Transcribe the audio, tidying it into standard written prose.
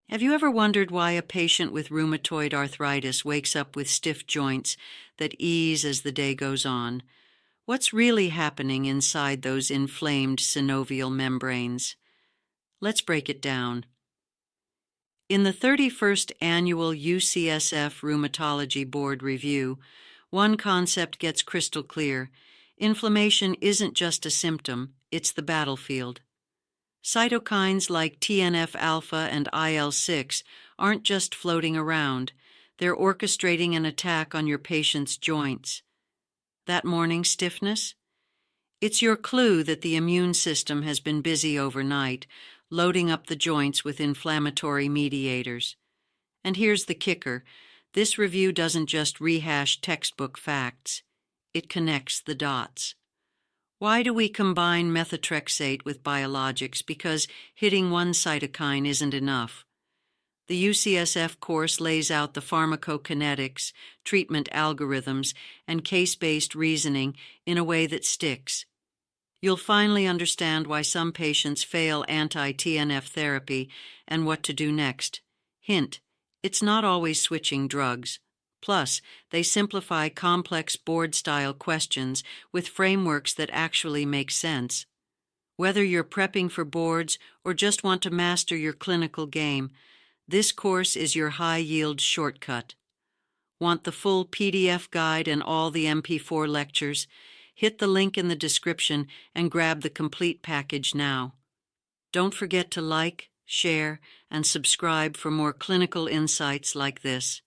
Have you ever wondered why a patient with rheumatoid arthritis wakes up with stiff joints that ease as the day goes on? What's really happening inside those inflamed synovial membranes? Let's break it down. In the 31st Annual UCSF Rheumatology Board Review, one concept gets crystal clear. Inflammation isn't just a symptom, it's the battlefield. Cytokines like TNF-alpha and IL-6 aren't just floating around, they're orchestrating an attack on your patient's joints. That morning stiffness? It's your clue that the immune system has been busy overnight, loading up the joints with inflammatory mediators. And here's the kicker: this review doesn't just rehash textbook facts, it connects the dots. Why do we combine methotrexate with biologics? Because hitting one cytokine isn't enough. The UCSF course lays out the pharmacokinetics, treatment algorithms, and case-based reasoning in a way that sticks. You'll finally understand why some patients fail anti-TNF therapy and what to do next. Hint: it's not always switching drugs. Plus, they simplify complex board-style questions with frameworks that actually make sense. Whether you're prepping for boards or just want to master your clinical game, this course is your high-yield shortcut. Want the full PDF guide and all the MP4 lectures? Hit the link in the description and grab the complete package now. Don't forget to like, share, and subscribe for more clinical insights like this.